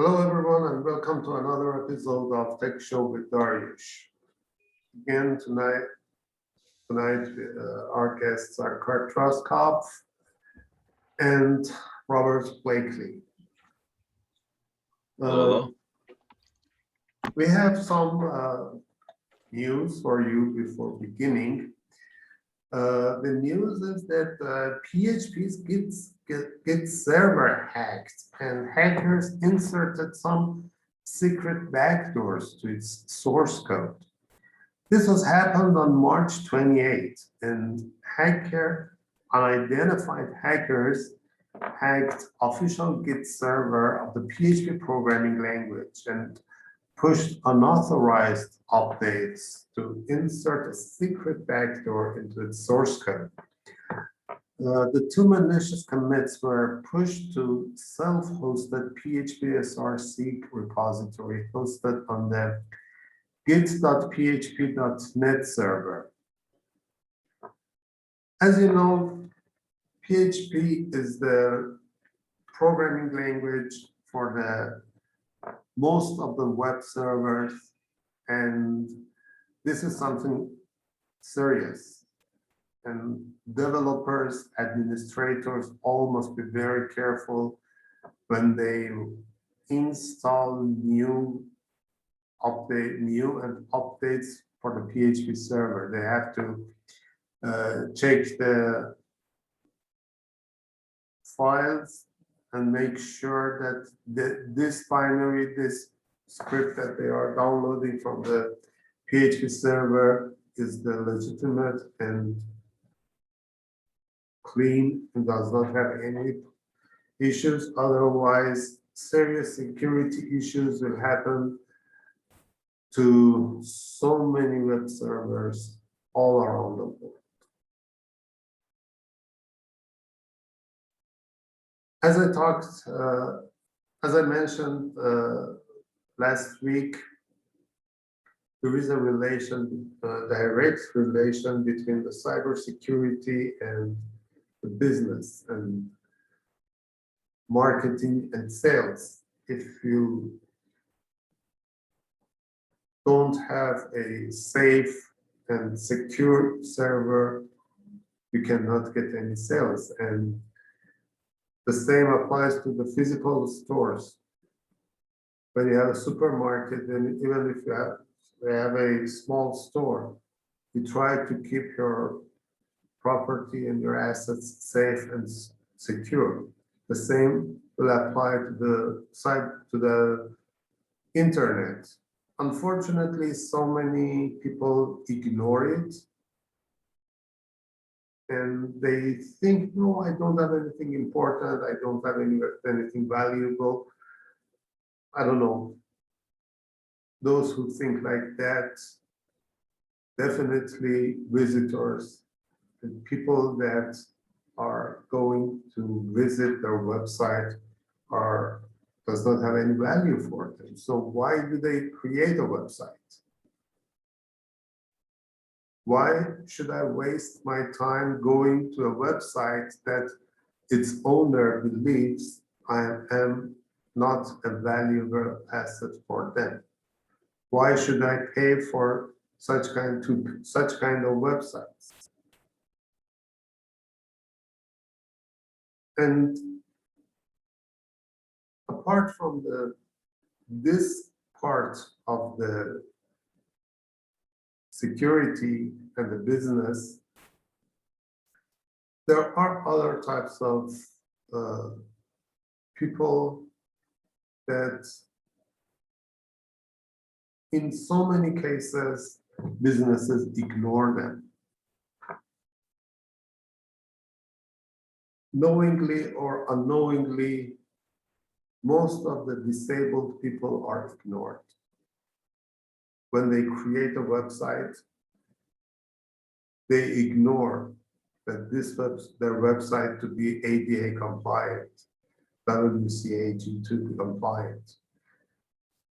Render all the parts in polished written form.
Hello, everyone, and welcome to another episode of Tech Show with Daryoush. Again, tonight, our guests are Kurt Truskopf and Robert Blakely. Hello. We have some news for you before beginning. The news is that PHP's Git server hacked, and hackers inserted some secret backdoors to its source code. This was happened on March 28th, and unidentified hackers hacked official Git server of the PHP programming language and pushed unauthorized updates to insert a secret backdoor into its source code. The two malicious commits were pushed to self-hosted PHP src repository hosted on the git.php.net server. As you know, PHP is the programming language for the most of the web servers, and this is something serious. And developers, administrators all must be very careful when they install new updates for the PHP server. They have to check the files and make sure that this script that they are downloading from the PHP server is the legitimate and clean and does not have any issues. Otherwise, serious security issues will happen to so many web servers all around the world. As I mentioned last week, there is a direct relation between the cybersecurity and the business and marketing and sales. If you don't have a safe and secure server, you cannot get any sales. And the same applies to the physical stores. When you have a supermarket, and even if you have a small store, you try to keep your property and your assets safe and secure. The same will apply to the internet. Unfortunately, so many people ignore it. And they think, no, I don't have anything important. I don't have anything valuable. I don't know. Those who think like that, definitely visitors and people that are going to visit their website does not have any value for them. So why do they create a website? Why should I waste my time going to a website that its owner believes I am not a valuable asset for them? Why should I pay for such kind of websites? And apart from this part of the security and the business, there are other types of people that in so many cases, businesses ignore them. Knowingly or unknowingly, most of the disabled people are ignored. When they create a website, they ignore that their website to be ADA compliant, WCAG to be compliant.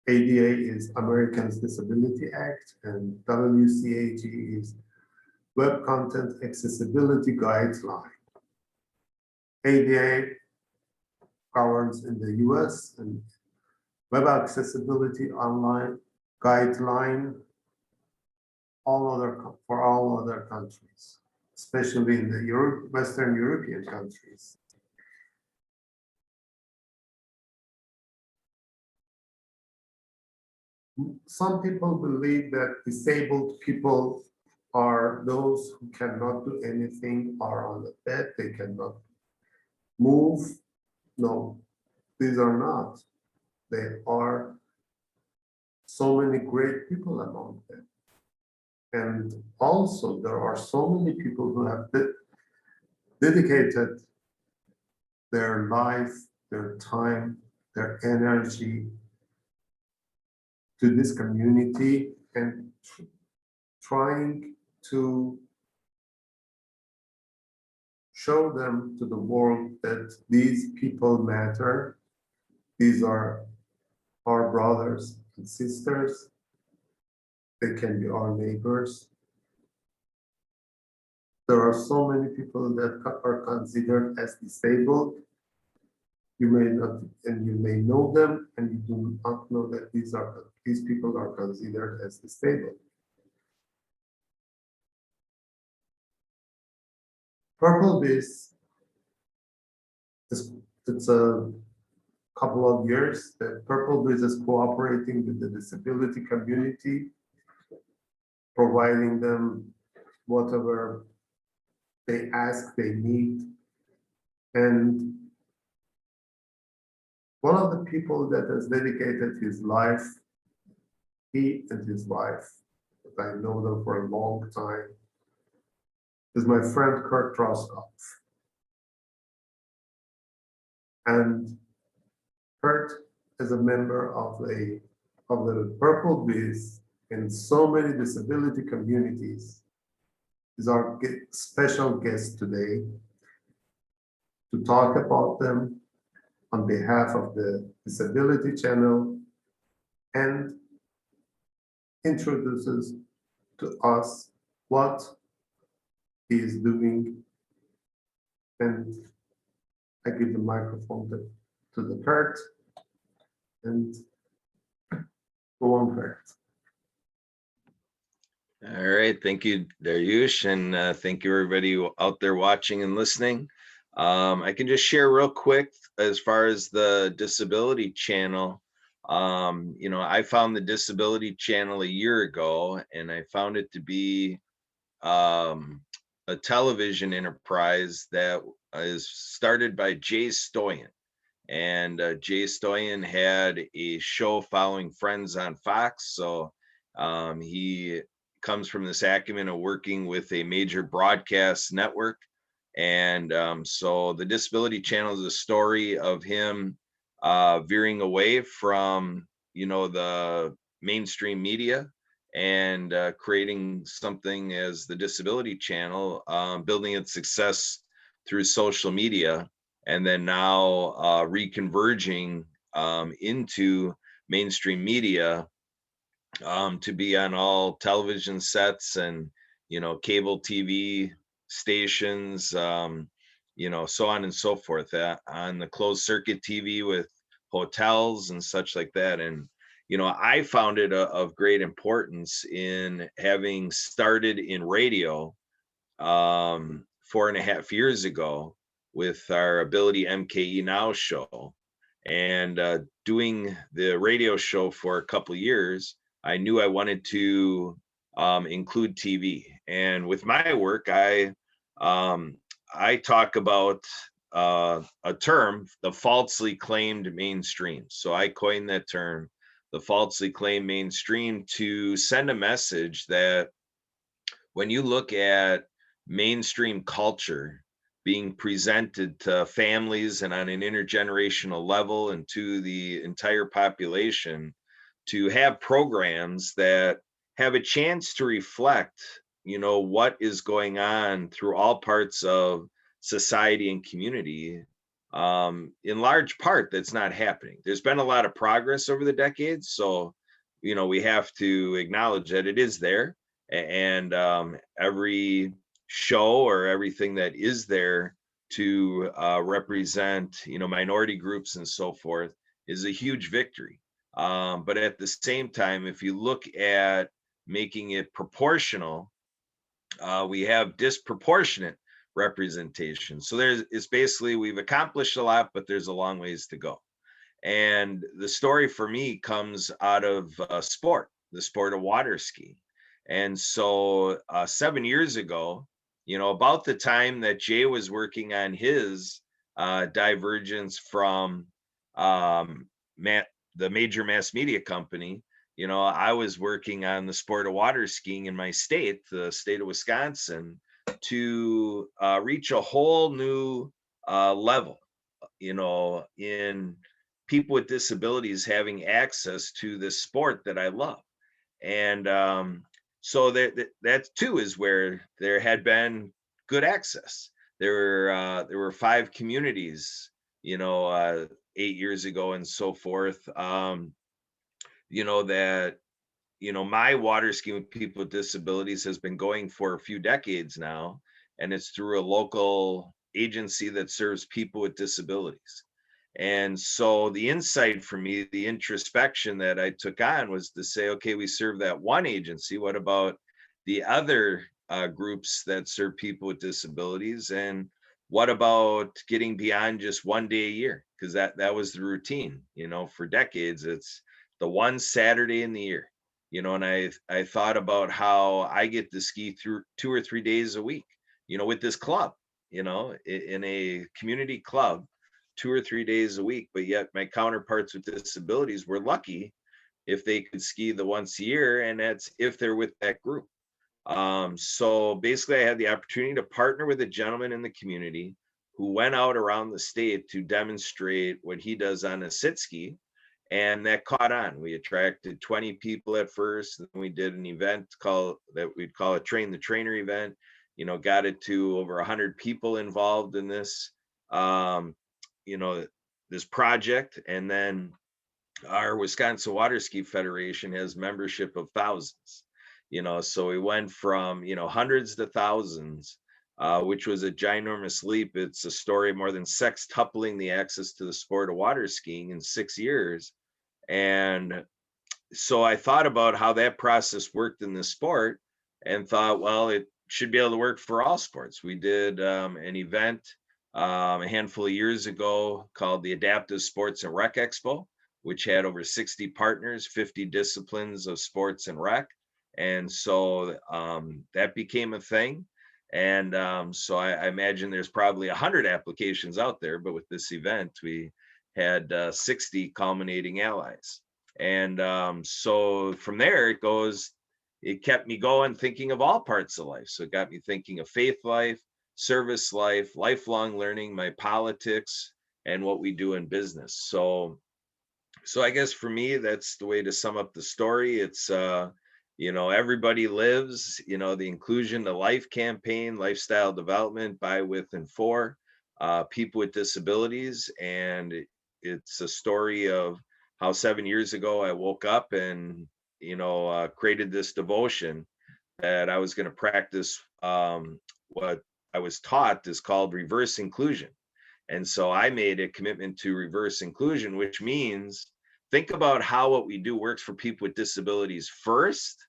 ADA is Americans Disability Act, and WCAG is Web Content Accessibility Guideline. ADA governs in the US and Web accessibility online guideline for all other countries, especially in the Western European countries. Some people believe that disabled people are those who cannot do anything, are on the bed, they cannot move. No, these are not. There are so many great people among them. And also, there are so many people who have dedicated their life, their time, their energy to this community and trying to show them to the world that these people matter. These are our brothers and sisters. They can be our neighbors. There are so many people that are considered as disabled. You may not, and you may know them, and you do not know that these people are considered as disabled. Purple Bees, it's a couple of years that Purple Bees is cooperating with the disability community, providing them whatever they ask, they need. And one of the people that has dedicated his life, he and his wife, but I know them for a long time, is my friend Kurt Troskopf. And Kurt is a member of the Purple Bees in so many disability communities. Is our special guest today to talk about them on behalf of the Disability Channel and introduces to us what he is doing. And I give the microphone to the Kurt and go on, Kurt. All right, thank you, Daryoush, and thank you everybody out there watching and listening. I can just share real quick as far as the Disability Channel. I found the Disability Channel a year ago, and I found it to be a television enterprise that is started by Jay Stoyan. And Jay Stoyan had a show following Friends on Fox. So he comes from this acumen of working with a major broadcast network. And so the Disability Channel is a story of him veering away from, the mainstream media and creating something as the Disability Channel, building its success through social media, and then now reconverging into mainstream media to be on all television sets and cable TV stations, so on and so forth, on the closed circuit TV with hotels and such like that. And I found it of great importance in having started in radio 4.5 years ago with our Ability MKE Now show, and doing the radio show for a couple of years. I knew I wanted to include TV, and with my work, I talk about a term, the falsely claimed mainstream. So I coined that term, the falsely claimed mainstream, to send a message that when you look at mainstream culture being presented to families and on an intergenerational level and to the entire population, to have programs that have a chance to reflect what is going on through all parts of society and community, in large part that's not happening. There's been a lot of progress over the decades, so we have to acknowledge that it is there. And every show or everything that is there to represent minority groups and so forth is a huge victory. But at the same time, if you look at making it proportional, we have disproportionate representation. So it's basically, we've accomplished a lot, but there's a long ways to go. And the story for me comes out of sport, the sport of water skiing. And so 7 years ago, about the time that Jay was working on his divergence from um, the major mass media company, I was working on the sport of water skiing in my state, the state of Wisconsin, to reach a whole new level, in people with disabilities having access to this sport that I love. And so that too is where there had been good access. There were 5 communities, 8 years ago and so forth. That my water skiing with people with disabilities has been going for a few decades now, and it's through a local agency that serves people with disabilities. And so the insight for me, the introspection that I took on was to say, okay, we serve that one agency. What about the other groups that serve people with disabilities? And what about getting beyond just one day a year? Because that was the routine, for decades. It's the one Saturday in the year, and I thought about how I get to ski through 2 or 3 days a week, with this club, in a community club 2 or 3 days a week. But yet my counterparts with disabilities were lucky if they could ski the once a year, and that's if they're with that group. So basically, I had the opportunity to partner with a gentleman in the community who went out around the state to demonstrate what he does on a sit ski, and that caught on. We attracted 20 people at first, and we did an event that we'd call a train the trainer event. Got it to over 100 people involved in this, this project. And then our Wisconsin Water Ski Federation has membership of thousands. So we went from hundreds to thousands, which was a ginormous leap. It's a story more than sextupling the access to the sport of water skiing in 6 years. And so I thought about how that process worked in the sport, and thought, well, it should be able to work for all sports. We did an event a handful of years ago called the Adaptive Sports and Rec Expo, which had over 60 partners, 50 disciplines of sports and rec. And so that became a thing. And so I imagine there's probably 100 applications out there, but with this event, we had 60 culminating allies. And so from there, it kept me going, thinking of all parts of life. So it got me thinking of faith life, service life, lifelong learning, my politics, and what we do in business. So I guess for me, that's the way to sum up the story. It's everybody lives, the Inclusion to Life campaign, lifestyle development by, with, and for people with disabilities. And it's a story of how 7 years ago I woke up and created this devotion that I was going to practice what I was taught is called reverse inclusion. And so I made a commitment to reverse inclusion, which means think about how what we do works for people with disabilities first.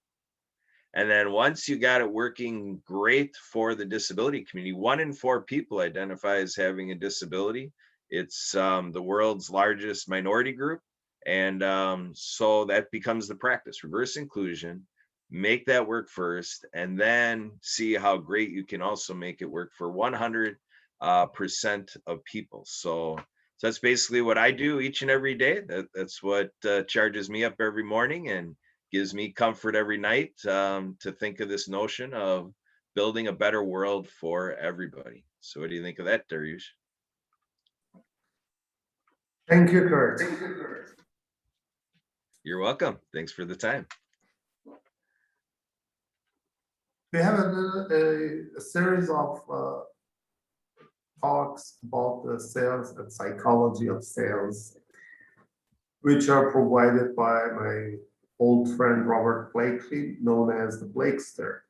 And then once you got it working great for the disability community, 1 in 4 people identify as having a disability. It's the world's largest minority group. And so that becomes the practice, reverse inclusion, make that work first, and then see how great you can also make it work for 100% of people. So that's basically what I do each and every day. That's what charges me up every morning and gives me comfort every night, to think of this notion of building a better world for everybody. So what do you think of that, Daryoush? Thank you, Kurt. You're welcome. Thanks for the time. We have a series of talks about the sales and psychology of sales, which are provided by my old friend Robert Blakely, known as the Blakester.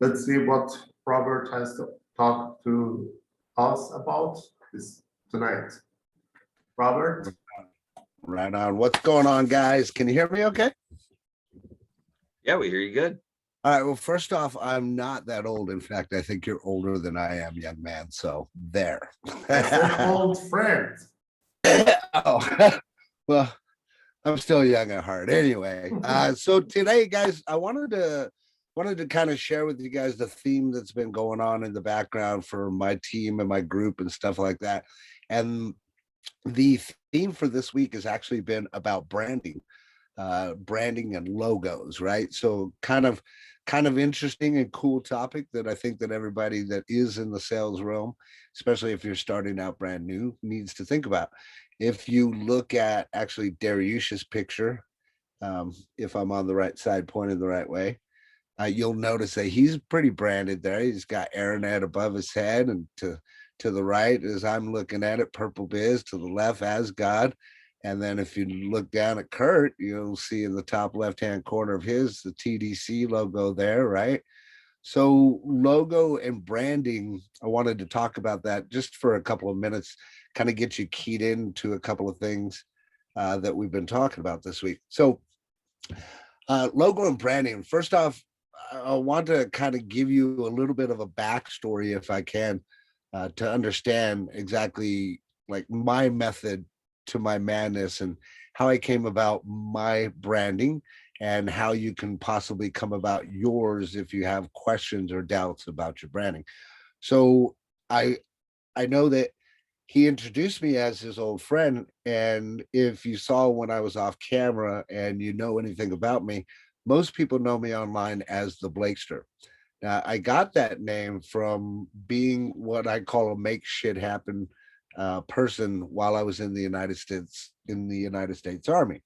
Let's see what Robert has to talk to us about this tonight. Robert? Right on. What's going on, guys? Can you hear me okay? Yeah, we hear you good. All right. Well, first off, I'm not that old. In fact, I think you're older than I am, young man. So there. I said old friend. Oh, well, I'm still young at heart. Anyway, so today, guys, I wanted to kind of share with you guys the theme that's been going on in the background for my team and my group and stuff like that. And the theme for this week has actually been about branding and logos, right? So kind of interesting and cool topic that I think that everybody that is in the sales realm, especially if you're starting out brand new, needs to think about. If you look at actually Daryoush's picture, if I'm on the right side, pointed the right way, you'll notice that he's pretty branded there. He's got Aranet above his head, and to the right, as I'm looking at it, Purple Biz, to the left, As God. And then if you look down at Kurt, you'll see in the top left-hand corner of his, the TDC logo there, right? So logo and branding, I wanted to talk about that just for a couple of minutes, kind of get you keyed into a couple of things that we've been talking about this week. So logo and branding, first off, I want to kind of give you a little bit of a backstory, if I can, to understand exactly like my method to my madness and how I came about my branding and how you can possibly come about yours if you have questions or doubts about your branding. So I I know that he introduced me as his old friend. And if you saw when I was off camera and you know anything about me, most people know me online as the Blakester. Now, I got that name from being what I call a make shit happen person while I was in the United States Army.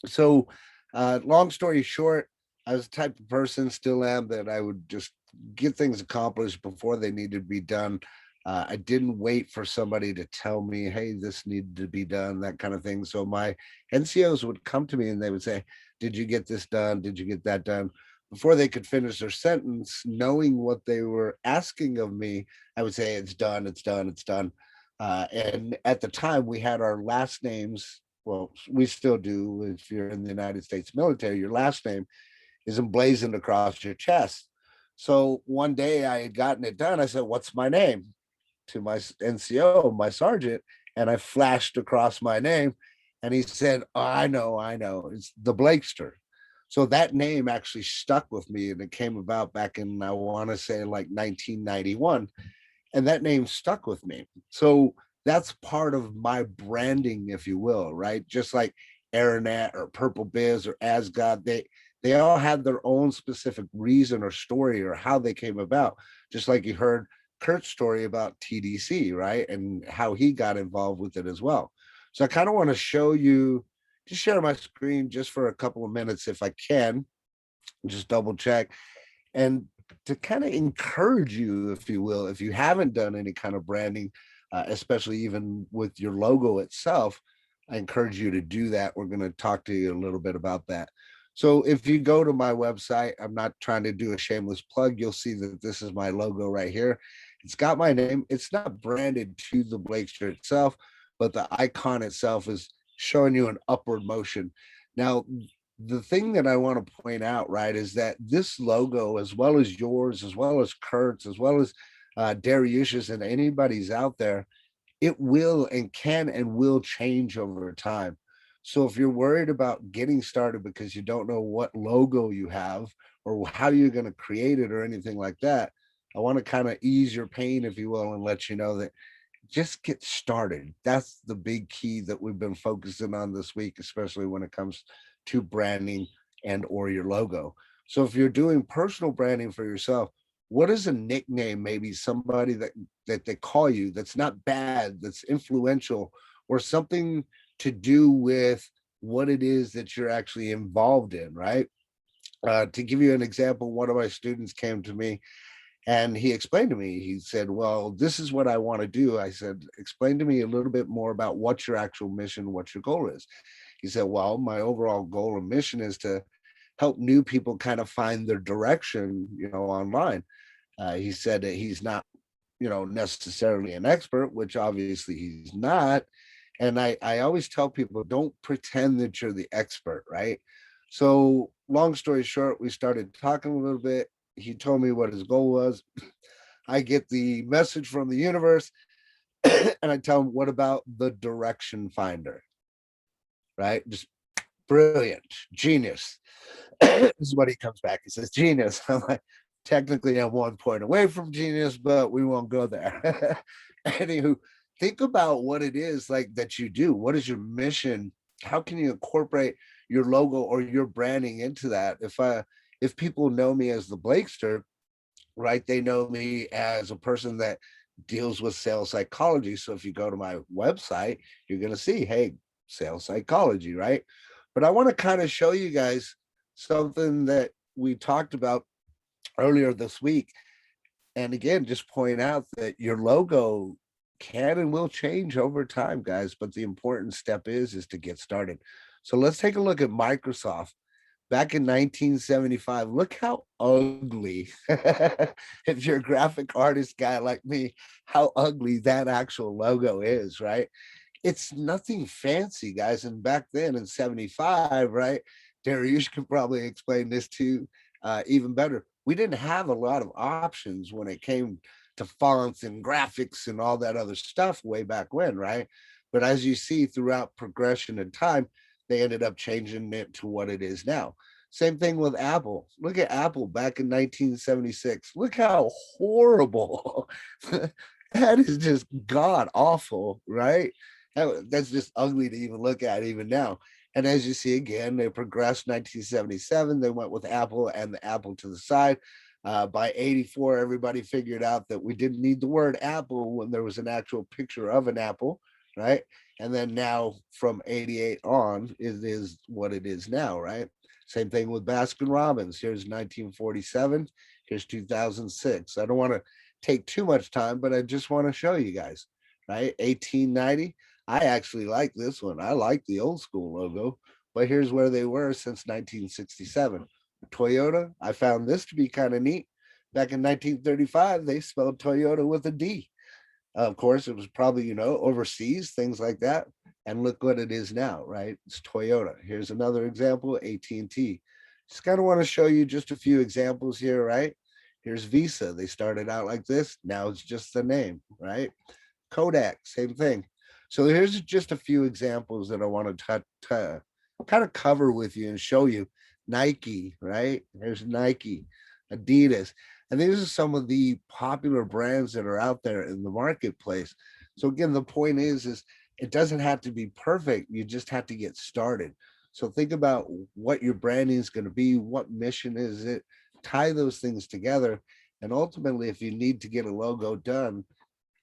So, long story short, I was the type of person, still am, that I would just get things accomplished before they needed to be done. I didn't wait for somebody to tell me, hey, this needed to be done, that kind of thing. So my NCOs would come to me and they would say, did you get this done? Did you get that done? Before they could finish their sentence, knowing what they were asking of me, I would say, it's done, it's done, it's done. And at the time, we had our last names. Well, we still do. If you're in the United States military, your last name is emblazoned across your chest. So one day I had gotten it done. I said, what's my name? To my NCO, my sergeant, and I flashed across my name. And he said, oh, I know. It's the Blakester. So that name actually stuck with me, and it came about back in, I want to say, like 1991, and that name stuck with me. So that's part of my branding, if you will, right? Just like Aranet or Purple Biz or Asgod, they all had their own specific reason or story or how they came about. Just like you heard Kurt's story about TDC, right? And how he got involved with it as well. So I kind of want to show you, just share my screen just for a couple of minutes if I can, just double check. And to kind of encourage you, if you will, if you haven't done any kind of branding, especially even with your logo itself, I encourage you to do that. We're going to talk to you a little bit about that. So if you go to my website, I'm not trying to do a shameless plug. You'll see that this is my logo right here. It's got my name. It's not branded to the Blakester itself, but the icon itself is showing you an upward motion. Now, the thing that I want to point out, right, is that this logo, as well as yours, as well as Kurt's, as well as Daryoush's and anybody's out there, it will and can and will change over time. So if you're worried about getting started because you don't know what logo you have or how you're going to create it or anything like that, I want to kind of ease your pain, if you will, and let you know that just get started. That's the big key that we've been focusing on this week, especially when it comes to branding and or your logo. So if you're doing personal branding for yourself, what is a nickname, maybe somebody that they call you that's not bad, that's influential, or something to do with what it is that you're actually involved in, right? To give you an example, one of my students came to me and he explained to me, he said, well, this is what I want to do. I said, explain to me a little bit more about what your actual mission, what your goal is. He said, well, my overall goal and mission is to help new people kind of find their direction, online. He said that he's not, necessarily an expert, which obviously he's not. And I always tell people, don't pretend that you're the expert, right? So long story short, we started talking a little bit. He told me what his goal was. I get the message from the universe and I tell him, what about the direction finder? Right? Just brilliant, genius. This is what he comes back. He says, genius. I'm like, technically, I'm 1 point away from genius, but we won't go there. Anywho, think about what it is like that you do. What is your mission? How can you incorporate your logo or your branding into that? If people know me as the Blakester, right, they know me as a person that deals with sales psychology. So if you go to my website, you're going to see, hey, sales psychology, right? But I want to kind of show you guys something that we talked about earlier this week. And again, just point out that your logo can and will change over time, guys. But the important step is to get started. So let's take a look at Microsoft back in 1975. Look how ugly, if you're a graphic artist guy like me, how ugly that actual logo is, right? It's nothing fancy, guys. And back then in 75, right? Daryoush can probably explain this too, even better. We didn't have a lot of options when it came to fonts and graphics and all that other stuff way back when, right? But as you see throughout progression and time, they ended up changing it to what it is now. Same thing with Apple. Look at Apple back in 1976. Look how horrible. That is just god awful, right? That's just ugly to even look at even now. And as you see again, they progressed. 1977, they went with Apple and the Apple to the side. By 84, everybody figured out that we didn't need the word Apple when there was an actual picture of an apple, right? And then now from 88 on, it is what it is now, right? Same thing with Baskin Robbins. Here's 1947. Here's 2006. I don't want to take too much time, but I just want to show you guys, right? 1890. I actually like this one. I like the old school logo, but here's where they were since 1967. Toyota, I found this to be kind of neat. Back in 1935, they spelled Toyota with a D. Of course, it was probably, overseas, things like that. And look what it is now, right? It's Toyota. Here's another example, AT&T. Just kind of want to show you just a few examples here, right? Here's Visa. They started out like this. Now it's just the name, right? Kodak, same thing. So here's just a few examples that I want to kind of cover with you and show you. Nike, right? There's Nike, Adidas. And these are some of the popular brands that are out there in the marketplace. So again, the point is it doesn't have to be perfect. You just have to get started. So think about what your branding is going to be, what mission is it, tie those things together. And ultimately, if you need to get a logo done,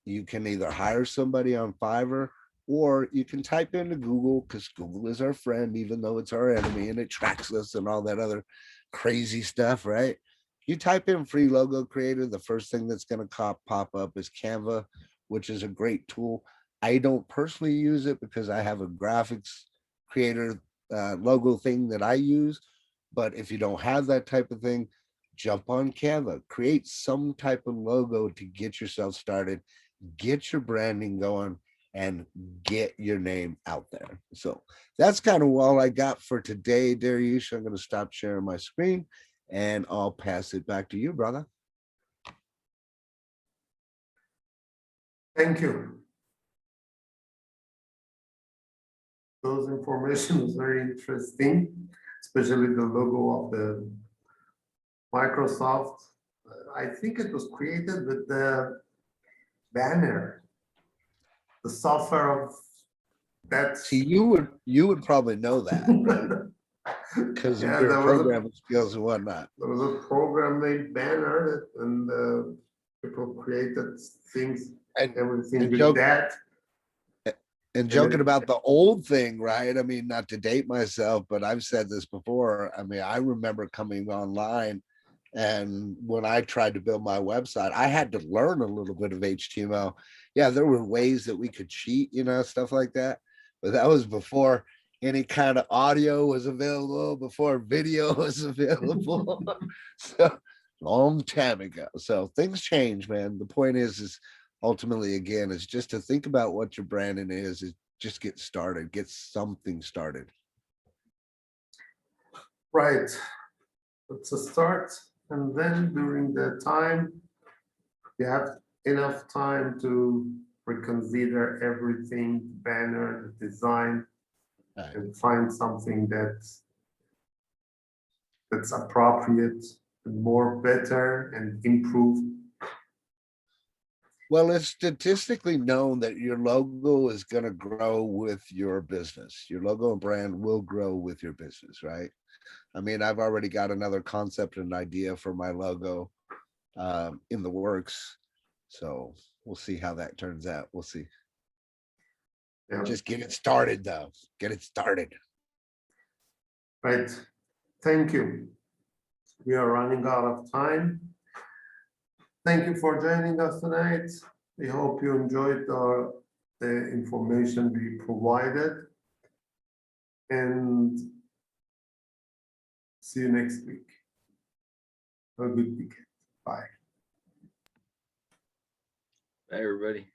you can either hire somebody on Fiverr or you can type into Google, because Google is our friend, even though it's our enemy and it tracks us and all that other crazy stuff, right? You type in free logo creator, the first thing that's going to pop up is Canva, which is a great tool. I don't personally use it because I have a graphics creator logo thing that I use. But if you don't have that type of thing, jump on Canva, create some type of logo to get yourself started, get your branding going, and get your name out there. So that's kind of all I got for today, Daryoush. I'm going to stop sharing my screen and I'll pass it back to you, brother. Thank you. Those information was very interesting, especially the logo of the Microsoft. I think it was created with the banner, the software of that. See, you would probably know that because of your programming skills and whatnot. There was a program named Banner, and people created things and everything with that. And joking about the old thing, right? I mean, not to date myself, but I've said this before. I mean, I remember coming online, and when I tried to build my website, I had to learn a little bit of HTML. Yeah, there were ways that we could cheat, stuff like that. But that was before any kind of audio was available, before video was available. So long time ago. So things change, man. The point is ultimately, again, is just to think about what your branding is just get started, get something started. Right. It's a start, and then during the time, you have enough time to reconsider everything, banner, the design, Right. and find something that's appropriate and more better and improved. Well, it's statistically known that your logo is going to grow with your business. Your logo and brand will grow with your business, right? I mean, I've already got another concept and idea for my logo in the works. So we'll see how that turns out. We'll see. Yeah, Just get it started, though. Get it started. right. Thank you. We are running out of time. Thank you for joining us tonight. We hope you enjoyed the information we provided. And see you next week. Have a good weekend. Bye. Bye, everybody.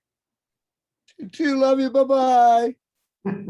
Do love you. Bye bye.